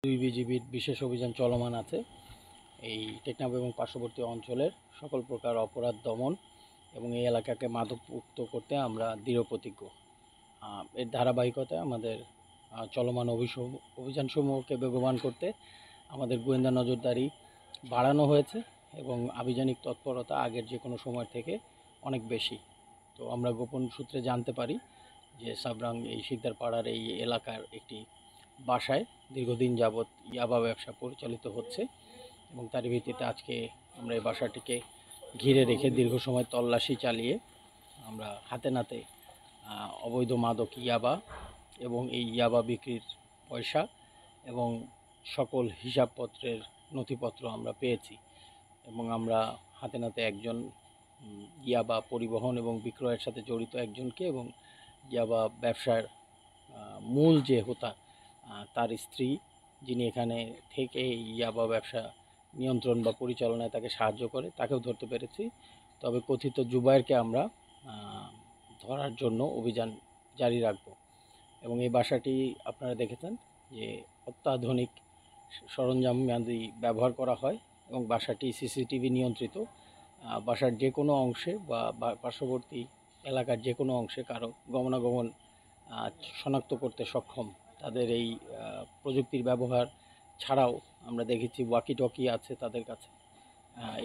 দুই বিজিবির বিশেষ অভিযান চলমান আছে। এই টেকনাফ এবং পার্শ্ববর্তী অঞ্চলের সকল প্রকার অপরাধ দমন এবং এই এলাকাকে মাদকমুক্ত করতে আমরা দৃঢ়প্রতিজ্ঞ। এর ধারাবাহিকতায় আমাদের চলমান অভিযানসমূহকে বেগবান করতে আমাদের গোয়েন্দা নজরদারি বাড়ানো হয়েছে এবং আভিযানিক তৎপরতা আগের যে কোনো সময় থেকে অনেক বেশি। তো আমরা গোপন সূত্রে জানতে পারি যে সাবরাং এই শিকদারপাড়ার এই এলাকার একটি বাসায় দীর্ঘদিন যাবৎ ইয়াবা ব্যবসা পরিচালিত হচ্ছে এবং তার ভিত্তিতে আজকে আমরা এই বাসাটিকে ঘিরে রেখে দীর্ঘ সময় তল্লাশি চালিয়ে আমরা হাতে নাতে অবৈধ মাদক ইয়াবা এবং এই ইয়াবা বিক্রির পয়সা এবং সকল হিসাবপত্রের নথিপত্র আমরা পেয়েছি এবং আমরা হাতে নাতে একজন ইয়াবা পরিবহন এবং বিক্রয়ের সাথে জড়িত একজনকে এবং ইয়াবা ব্যবসার মূল যে হোতা তার স্ত্রী, যিনি এখানে থেকে ইয়াবা ব্যবসা নিয়ন্ত্রণ বা পরিচালনায় তাকে সাহায্য করে, তাকেও ধরতে পেরেছি। তবে কথিত জুবায়েরকে আমরা ধরার জন্য অভিযান জারি রাখব এবং এই বাসাটি আপনারা দেখেছেন যে অত্যাধুনিক সরঞ্জামাদি ব্যবহার করা হয় এবং বাসাটি সিসিটিভি নিয়ন্ত্রিত। বাসার যে কোনো অংশে বা পার্শ্ববর্তী এলাকার যে কোনো অংশে কারো গমনাগমন শনাক্ত করতে সক্ষম। তাদের এই প্রযুক্তির ব্যবহার ছাড়াও আমরা দেখেছি ওয়াকি টকি আছে তাদের কাছে,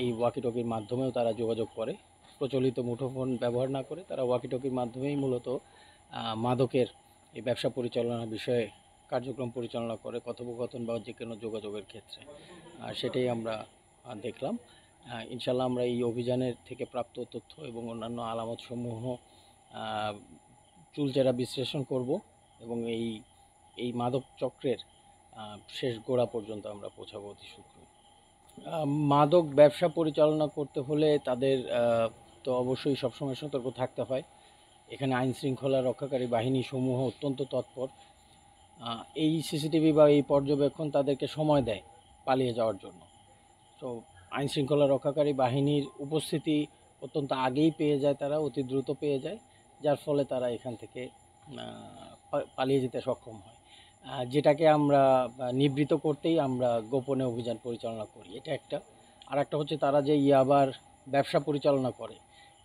এই ওয়াকি টকির মাধ্যমেও তারা যোগাযোগ করে। প্রচলিত মুঠোফোন ব্যবহার না করে তারা ওয়াকি টকির মাধ্যমেই মূলত মাদকের এই ব্যবসা পরিচালনার বিষয়ে কার্যক্রম পরিচালনা করে, কথোপকথন বা যে কোনো যোগাযোগের ক্ষেত্রে। সেটাই আমরা দেখলাম। ইনশাল্লাহ আমরা এই অভিযানের থেকে প্রাপ্ত তথ্য এবং অন্যান্য আলামতসমূহ চুলচেরা বিশ্লেষণ করব এবং এই মাদক চক্রের শেষ গোড়া পর্যন্ত আমরা পৌঁছাবো অতি শীঘ্র। মাদক ব্যবসা পরিচালনা করতে হলে তাদের তো অবশ্যই সবসময় সতর্ক থাকতে হয়। এখানে আইন শৃঙ্খলা রক্ষাকারী বাহিনী সমূহ অত্যন্ত তৎপর। এই সিসিটিভি বা এই পর্যবেক্ষণ তাদেরকে সময় দেয় পালিয়ে যাওয়ার জন্য। তো আইন শৃঙ্খলা রক্ষাকারী বাহিনীর উপস্থিতি অত্যন্ত আগেই পেয়ে যায়, তারা অতি দ্রুত পেয়ে যায়, যার ফলে তারা এখান থেকে পালিয়ে যেতে সক্ষম হয়। যেটাকে আমরা নিবৃত করতেই আমরা গোপনে অভিযান পরিচালনা করি, এটা একটা। আর একটা হচ্ছে তারা যে ইয়াবার ব্যবসা পরিচালনা করে,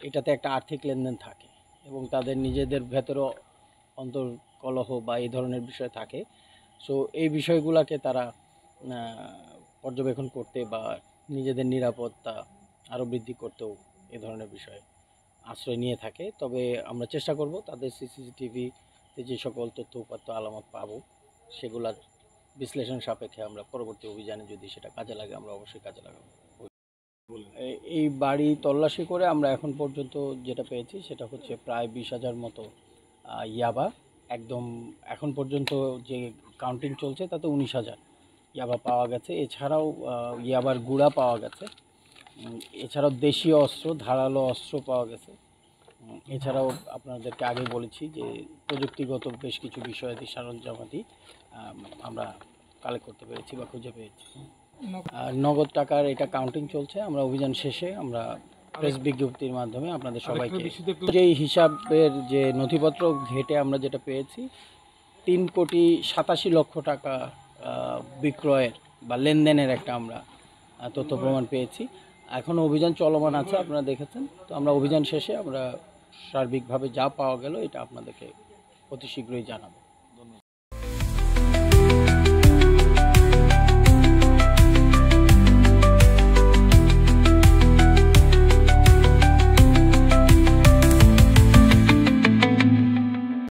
এটাতে একটা আর্থিক লেনদেন থাকে এবং তাদের নিজেদের ভেতরও অন্তর্কলহ বা এই ধরনের বিষয় থাকে। সো এই বিষয়গুলোকে তারা পর্যবেক্ষণ করতে বা নিজেদের নিরাপত্তা আরও বৃদ্ধি করতেও এ ধরনের বিষয়ে আশ্রয় নিয়ে থাকে। তবে আমরা চেষ্টা করব তাদের সিসিটিভিতে যে সকল তথ্য উপাত্ত আলামত পাবো সেগুলার বিশ্লেষণ সাপেক্ষে আমরা পরবর্তী অভিযানে যদি সেটা কাজে লাগে আমরা অবশ্যই কাজে লাগাবো। এই বাড়ি তল্লাশি করে আমরা এখন পর্যন্ত যেটা পেয়েছি সেটা হচ্ছে প্রায় 20,000 মতো ইয়াবা। একদম এখন পর্যন্ত যে কাউন্টিং চলছে তাতে 19,000 ইয়াবা পাওয়া গেছে। এছাড়াও ইয়াবার গুঁড়া পাওয়া গেছে। এছাড়াও দেশীয় অস্ত্র, ধারালো অস্ত্র পাওয়া গেছে। এছাড়াও আপনাদেরকে আগে বলেছি যে প্রযুক্তিগত বেশ কিছু বিষয়াদি সরঞ্জামাদি আমরা কালেক্ট করতে পেরেছি বা খুঁজে পেয়েছি। নগদ টাকার এটা কাউন্টিং চলছে। আমরা অভিযান শেষে আমরা প্রেস বিজ্ঞপ্তির মাধ্যমে আপনাদের সবাইকে যেই হিসাবের যে নথিপত্র ঘেটে আমরা যেটা পেয়েছি 3,87,00,000 টাকা বিক্রয়ের বা লেনদেনের একটা আমরা তথ্য প্রমাণ পেয়েছি। এখনও অভিযান চলমান আছে, আপনারা দেখেছেন। তো আমরা অভিযান শেষে আমরা সার্বিকভাবে যা পাওয়া গেল এটা আপনাদেরকে অতি শীঘ্রই জানাবো।